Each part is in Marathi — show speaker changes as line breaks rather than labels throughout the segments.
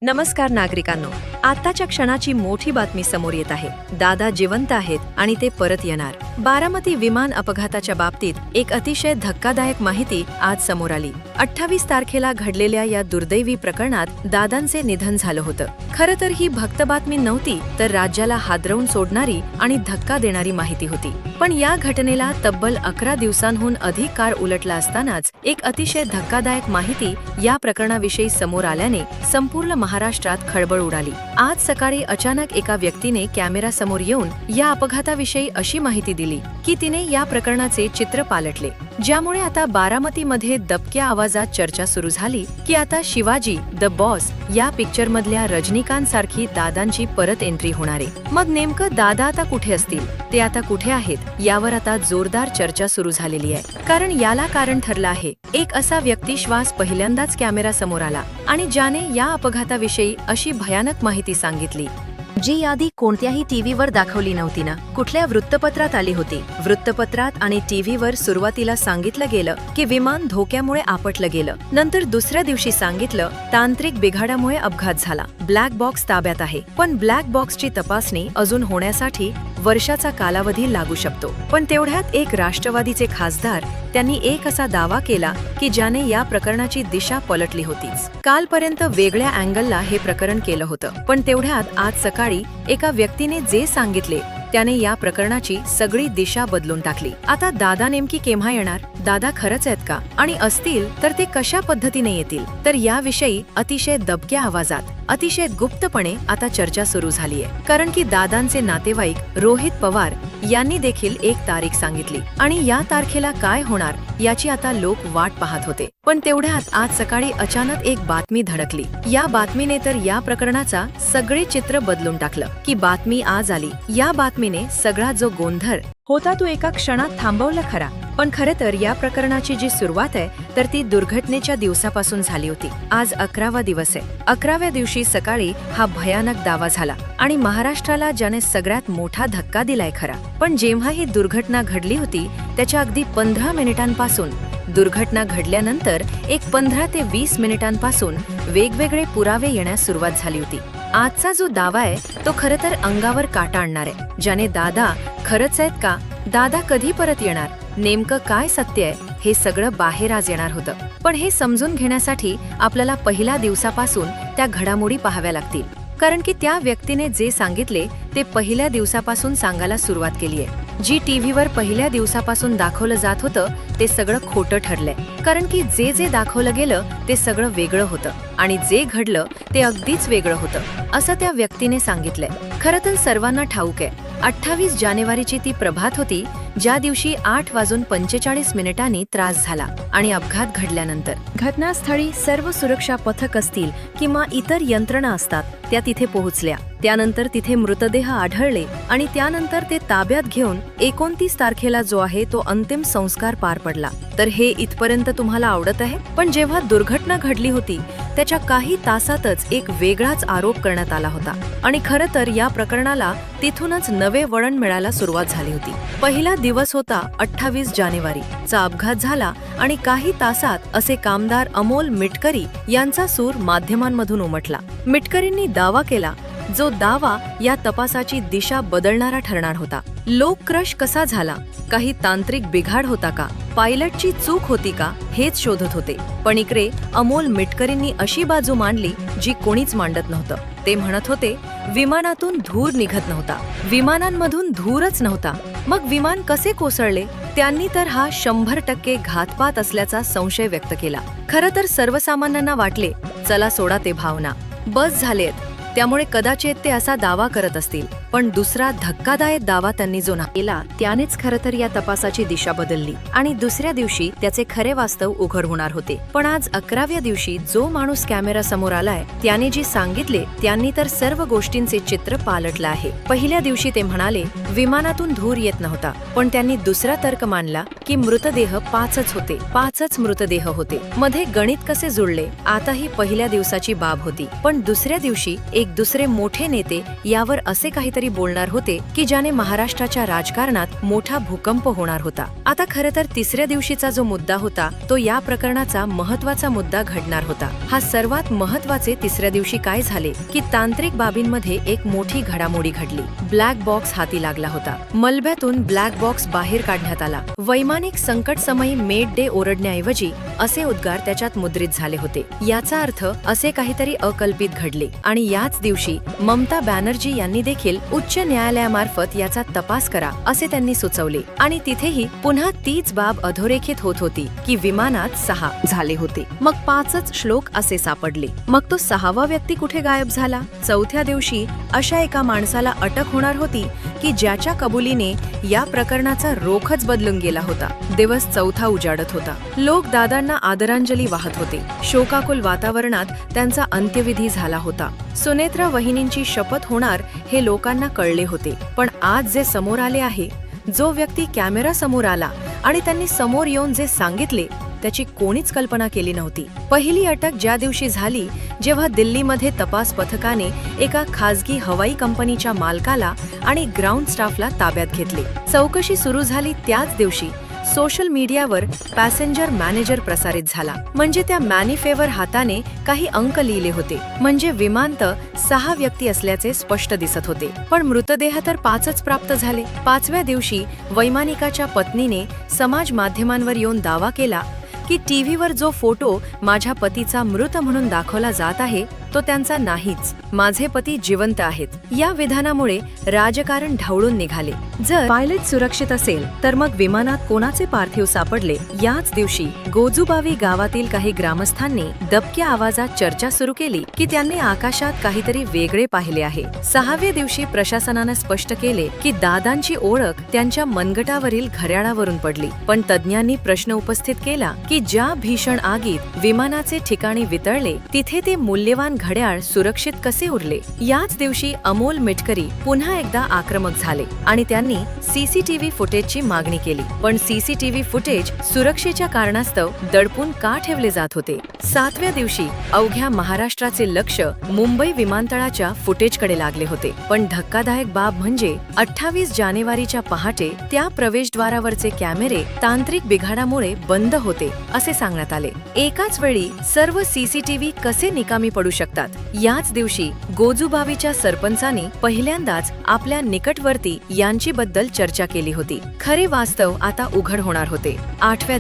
नमस्कार नागरिकांनो, आताच्या क्षणाची मोठी बातमी समोर येत आहे. दादा जिवंत आहेत आणि ते परत येणार. बारामती विमान अपघाताच्या बाबतीत एक अतिशय धक्कादायक माहिती आज समोर आली. 28 तारखेला घडलेल्या या दुर्दैवी प्रकरणात दादांचे निधन झालं होतं. खरं तर ही भक्त बातमी नव्हती, तर राज्याला हादरवून सोडणारी आणि धक्का देणारी माहिती होती. पण या घटनेला तब्बल 11 दिवसांहून अधिक काळ उलटला असतानाच एक अतिशय धक्कादायक माहिती या प्रकरणाविषयी समोर आल्याने संपूर्ण महाराष्ट्रात खळबळ उडाली. आज सकाळी अचानक एका व्यक्तीने कॅमेरासमोर येऊन या अपघाताविषयी अशी माहिती दिली की तिने या प्रकरणाचे चित्र पालटले, ज्यामुळे आता बारामतीमध्ये दबक्या आवाजात चर्चा सुरू झाली की आता शिवाजी द बॉस या पिक्चरमधल्या रजनीकांत सारखी दादांची परत एंट्री होणार आहे. मग नेमकं दादा आता कुठे असतील, ते आता कुठे आहेत, यावर आता जोरदार चर्चा सुरू झालेली आहे. कारण याला कारण ठरलं आहे एक असा व्यक्तिश्वास पहिल्यांदाच कॅमेरासमोर आला आणि ज्याने या अपघाताविषयी अशी भयानक माहिती सांगितली, जी यादी कोणत्याही टीव्हीवर दाखवली नव्हती ना, कुठल्या वृत्तपत्रात आली होती. वृत्तपत्रात आणि टीव्हीवर सुरुवातीला सांगितलं गेलं की विमान धोक्यामुळे आपटलं गेलं. नंतर दुसऱ्या दिवशी सांगितलं तांत्रिक बिघाडामुळे अपघात झाला, ब्लॅक बॉक्स ताब्यात आहे. पण ब्लॅक बॉक्सची तपासणी अजून होण्यासाठी वर्षाचा कालावधी लागू शकतो. पण तेवढ्यात एक राष्ट्रवादीचे खासदार त्यांनी एक असा दावा केला की ज्याने या प्रकरणाची दिशा पलटली होतीच. कालपर्यंत वेगळ्या अँगलला हे प्रकरण केलं होतं, पण तेवढ्यात आज सकाळी एका व्यक्तीने जे सांगितले त्याने या प्रकरणाची सगळी दिशा बदलून टाकली. आता दादा नेमकी केव्हा येणार, दादा खरंच आहेत का, आणि असतील तर ते कशा पद्धतीने येतील, तर याविषयी अतिशय दबक्या आवाजात अतिशय गुप्तपणे आता चर्चा सुरू झालीय. कारण की दादांचे नातेवाईक रोहित पवार यांनी देखील एक तारीख सांगितली आणि या तारखेला काय होणार याची आता लोक वाट पाहत होते. पण तेवढ्यात आज सकाळी अचानक एक बातमी धडकली. या बातमीने तर या प्रकरणाचा सगळे चित्र बदलून टाकलं की बातमी आज आली. या बातमीने सगळा जो गोंधळ होता तो एका क्षणात थांबवला खरा. पण खरे तर या प्रकरणाची जी सुरुवात आहे तर ती दुर्घटनेच्या दिवसापासून झाली होती. आज 11वा दिवस आहे. 11व्या दिवशी सकाळी हा भयानक दावा झाला आणि महाराष्ट्राला ज्याने सगळ्यात मोठा धक्का दिलाय खरा. पण जेव्हा ही दुर्घटना घडली होती त्याच्या अगदी 15 मिनिटांपासून, दुर्घटना घडल्यानंतर एक 15 ते 20 मिनिटांपासून वेगवेगळे पुरावे येण्यास सुरुवात झाली होती. आजचा जो दावा आहे तो खरं तर अंगावर काटा आणणार आहे. ज्याने दादा खरंच आहेत का, दादा कधी परत येणार, नेमकं काय सत्य आहे, हे सगळं बाहेर आज येणार होतं. पण हे समजून घेण्यासाठी आपल्याला पहिल्या दिवसापासून त्या घडामोडी पाहाव्या लागतील. कारण की त्या व्यक्तीने जे सांगितले ते पहिल्या दिवसापासून सांगायला सुरुवात केली आहे. जी टीव्हीवर पहिल्या दिवसापासून दाखवलं जात होतं ते सगळं खोटं ठरलंय. कारण की जे जे दाखवलं गेलं ते सगळं वेगळं होतं आणि जे घडलं ते अगदीच वेगळं होतं, असं त्या व्यक्तीने सांगितलंय. खरं तर सर्वांना ठाऊक आहे 28 जानेवारीची ती प्रभात होती ज्या दिवशी 8:45 त्रास झाला आणि अपघात घडल्यानंतर घटनास्थळी सर्व सुरक्षा पथक असतील किंवा इतर यंत्रणा असतात त्या तिथे पोहोचल्या. त्यानंतर तिथे मृतदेह आढळले आणि त्यानंतर ते ताब्यात घेऊन 29 तारखेला जो आहे तो अंतिम संस्कार पार पडला. तर हे इथपर्यंत तुम्हाला आवडत आहे. पण जेव्हा दुर्घटना घडली होती त्याच्या काही तासातच एक वेगळाच आरोप करण्यात आला होता आणि खरं तर या प्रकरणाला तिथूनच नवे वळण मिळायला सुरुवात झाली होती. पहिला दिवस होता 28 जानेवारी चा अपघात झाला आणि काही तासात असे कामदार अमोल मिटकरी यांचा सूर माध्यमांमधून उमटला. मिटकरींनी दावा केला जो दावा या तपासाची दिशा बदलणारा ठरणार होता. लोक क्रश कसा झाला, काही तांत्रिक बिघाड होता का, पायलटची चूक होती का, हेच शोधत होते. पण इकडे अमोल मिटकरींनी अशी बाजू मांडली जी कोणीच मांडत नव्हतं. ते म्हणत होते विमानातून धूर निघत नव्हता, विमानांमधून धूरच नव्हता. मग विमान कसे कोसळले, त्यांनी तर हा 100% घातपात असल्याचा संशय व्यक्त केला. खरं तर सर्वसामान्यांना वाटले चला सोडा ते भावना, बस झालेत, त्यामुळे कदाचित ते असा दावा करत असतील. पण दुसरा धक्कादायक दावा त्यांनी जो केला त्यानेच खरं तर या तपासाची दिशा बदलली आणि दुसऱ्या दिवशी त्याचे खरे वास्तव उघड होणार होते. पण आज 11व्या दिवशी जो माणूस कॅमेरा समोर आलाय त्याने जे सांगितले त्यांनी तर सर्व गोष्टींचे चित्र पालटलं आहे. पहिल्या दिवशी ते म्हणाले विमानातून धूर येत नव्हता, पण त्यांनी दुसरा तर्क मांडला की मृतदेह 5च होते, 5च मृतदेह होते. मध्ये गणित कसे जुळले आता ही पहिल्या दिवसाची बाब होती. पण दुसऱ्या दिवशी एक दुसरे मोठे नेते यावर असे काहीतरी काहीतरी बोलणार होते की ज्याने महाराष्ट्राच्या राजकारणात मोठा भूकंप होणार होता. आता खरं तर तिसऱ्या दिवशीचा जो मुद्दा होता तो या प्रकरणाचा महत्वाचा मुद्दा घडणार होता. हा सर्वात महत्वाचे तिसऱ्या दिवशी काय झाले की तांत्रिक बाबींमध्ये एक मोठी घडामोडी घडली. ब्लॅक बॉक्स हाती लागला होता. मलब्यातून ब्लॅक बॉक्स बाहेर काढण्यात आला. वैमानिक संकटसमयी मेड डे ओरडण्याऐवजी असे उद्गार त्याच्यात मुद्रित झाले होते. याचा अर्थ असे काहीतरी अकल्पित घडले आणि याच दिवशी ममता बॅनर्जी यांनी देखील उच्च न्यायालयामार्फत याचा तपास करा असे त्यांनी सुचवले. आणि तिथेही पुन्हा तीच बाब अधोरेखित होत होती की विमानात 6 झाले होते, मग 5च श्लोक असे सापडले. मग तो 6वा व्यक्ती कुठे गायब झाला? चौथ्या दिवशी अशा एका माणसाला अटक होणार होती की ज्याच्या कबुलीने या प्रकरणाचा रोखच बदलून गेला होता. दिवस चौथा उजाडत होता. लोक दादांना आदरांजली वाहत होते. शोकाकुल वातावरणात त्यांचा अंत्यविधी झाला होता. सुनेत्रा वहिनींची शपथ होणार हे लोकांना कळले होते. पण आज जे समोर आले आहे, जो व्यक्ती कॅमेरा समोर आला आणि त्यांनी समोर येऊन जे सांगितले त्याची कोणीच कल्पना केली नव्हती. पहिली अटक ज्या दिवशी झाली जेव्हा दिल्लीमध्ये तपास पथकाने एका खासगी हवाई कंपनीच्या मालकाला आणि ग्राउंड स्टाफला ताब्यात घेतले. चौकशी सुरू झाली त्याच दिवशी सोशल मीडियावर पॅसेंजर मॅनेजर प्रसारित झाला. म्हणजे त्या मॅनिफेवर हाताने काही अंक लिहिले होते. म्हणजे विमानत 6 व्यक्ती असल्याचे स्पष्ट दिसत होते. पण मृतदेह तर 5च प्राप्त झाले. 5व्या दिवशी वैमानिकाच्या पत्नीने समाज माध्यमांवर येऊन दावा केला की टीव्हीवर जो फोटो माझ्या पतीचा मृत म्हणून दाखवला जात आहे तो त्यांचा नाहीच. माझे पती जिवंत आहेत. या विधानामुळे राजकारण ढवळून निघाले. जर पायलट सुरक्षित असेल तर मग विमानात कोणाचे पार्थिव सापडले? याच दिवशी गोजूबावी गावातील काही ग्रामस्थांनी दबक्या आवाजात चर्चा सुरू केली की त्यांनी आकाशात काहीतरी वेगळे पाहिले आहे. 6व्या दिवशी प्रशासनानं स्पष्ट केले की दादांची ओळख त्यांच्या मनगटावरील घड्याळावरून पडली. पण तज्ज्ञांनी प्रश्न उपस्थित केला की ज्या भीषण आगीत विमानाचे ठिकाणी वितळले तिथे ते मूल्यवान घड्याळ सुरक्षित कसे उरले? याच दिवशी अमोल मिटकरी पुन्हा एकदा आक्रमक झाले आणि त्यांनी सीसीटीव्ही फुटेजची मागणी केली. पण सीसीटीव्ही फुटेज सुरक्षेच्या कारणास्तव दडपून का ठेवले जात होते? 7व्या दिवशी अवघ्या महाराष्ट्राचे लक्ष मुंबई विमानतळाच्या फुटेजकडे लागले होते. पण धक्कादायक बाब म्हणजे 28 जानेवारीच्या पहाटे त्या प्रवेशद्वारावरचे कॅमेरे तांत्रिक बिघाडामुळे बंद होते असे सांगण्यात आले. एकाच वेळी सर्व सीसीटीव्ही कसे निकामी पडू शकतात? याच दिवशी गोजूबावीच्या सरपंचानी पहिल्यांदाच आपल्या निकटवर्ती यांची बद्दल चर्चा केली होती. खरे वास्तव आता उघड होणार होते. 8व्या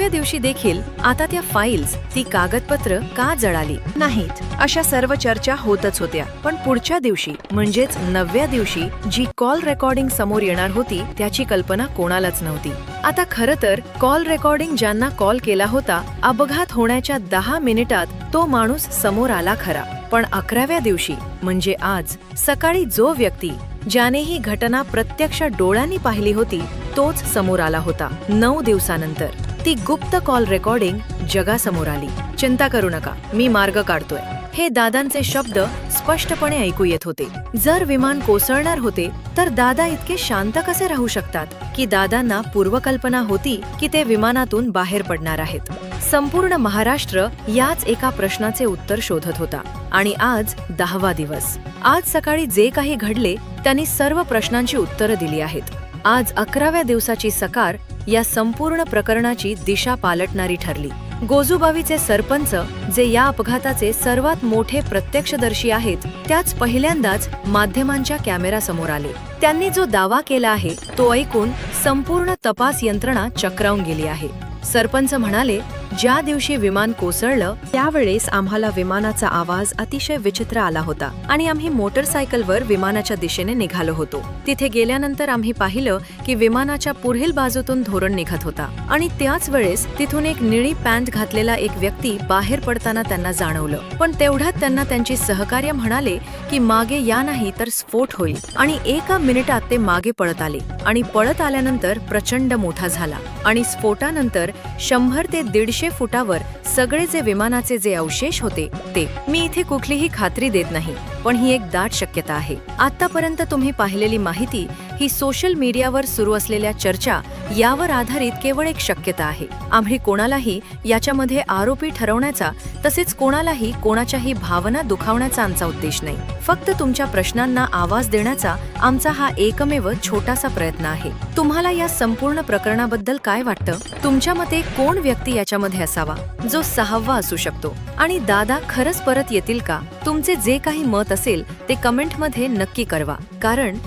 दिवशी देखील आता त्या फाईल्स, ती कागदपत्र का जळाली नाहीत अशा सर्व चर्चा होतच होत्या. पण पुढच्या दिवशी म्हणजेच 9व्या दिवशी जी कॉल रेकॉर्डिंग समोर येणार होती त्याची कल्पना कोणालाच नव्हती. आता खरं तर कॉल रेकॉर्डिंग ज्यांना कॉल केला होता, अपघात होण्याच्या 10 मिनिटात तो माणूस समोर आला खरा. पण 11व्या दिवशी म्हणजे आज सकाळी जो व्यक्ती ज्याने ही घटना प्रत्यक्ष डोळ्यांनी पाहिली होती तोच समोर आला होता. 9 दिवसानंतर ती गुप्त कॉल रेकॉर्डिंग जगासमोर आली. चिंता करू नका, मी मार्ग काढतोय, हे दादांचे शब्द स्पष्टपणे ऐकू येत होते. जर विमान कोसळणार होते तर दादा इतके शांत कसे राहू शकतात की दादांना पूर्वकल्पना होती की ते विमानातून बाहेर पडणार आहेत. संपूर्ण महाराष्ट्र याच एका प्रश्नाचे उत्तर शोधत होता. आणि आज 10वा दिवस. आज सकाळी जे काही घडले त्यांनी सर्व प्रश्नांची उत्तरं दिली आहेत. आज 11व्या दिवसाची सकाळ या संपूर्ण प्रकरणाची दिशा पालटणारी ठरली. गोजूबावीचे सरपंच, जे या अपघाताचे सर्वात मोठे प्रत्यक्षदर्शी आहेत, त्याच पहिल्यांदाच माध्यमांच्या कॅमेरासमोर आले. त्यांनी जो दावा केला आहे तो ऐकून संपूर्ण तपास यंत्रणा चक्रावून गेली आहे. सरपंच म्हणाले, ज्या दिवशी विमान कोसळलं त्यावेळेस आम्हाला विमानाचा आवाज अतिशय विचित्र आला होता आणि आम्ही मोटरसायकलवर विमानाच्या दिशेने निघालो होतो. तिथे गेल्यानंतर आम्ही पाहिलं की विमानाच्या पुढील बाजूतून धोरण निघत होता आणि त्याच वेळेस तिथून एक निळी पॅन्ट घातलेला एक व्यक्ती बाहेर पडताना त्यांना जाणवलं. पण तेवढ्यात त्यांना त्यांची सहकार्य म्हणाले की मागे या नाही तर स्फोट होईल आणि 1 मिनिटात ते मागे पळत आले आणि पळत आल्यानंतर प्रचंड मोठा झाला आणि स्फोटानंतर 100 ते 150 फुटावर सगळे जे विमानाचे जे अवशेष होते ते. मी इथे कुठलीही खात्री देत नाही, पण ही एक दाट शक्यता आहे. आतापर्यंत तुम्ही पाहिलेली माहिती, ही सोशल मीडियावर सुरू असलेल्या चर्चा यावर आधारित केवळ एक शक्यता आहे. आम्ही कोणालाही याच्यामध्ये आरोपी ठरवण्याचा तसेच कोणालाही कोणाच्याही भावना दुखावण्याचा आमचा उद्देश नाही. फक्त तुमच्या प्रश्नांना आवाज देण्याचा आमचा हा एकमेव छोटासा प्रयत्न आहे. तुम्हाला या संपूर्ण प्रकरणाबद्दल काय वाटतं? तुमच्या मते कोण व्यक्ती याच्यामध्ये असावा जो 6वा असू शकतो? आणि दादा खरंच परत येतील का? तुमचे जे काही मत असेल ते कमेंटमध्ये नक्की कळवा, कारण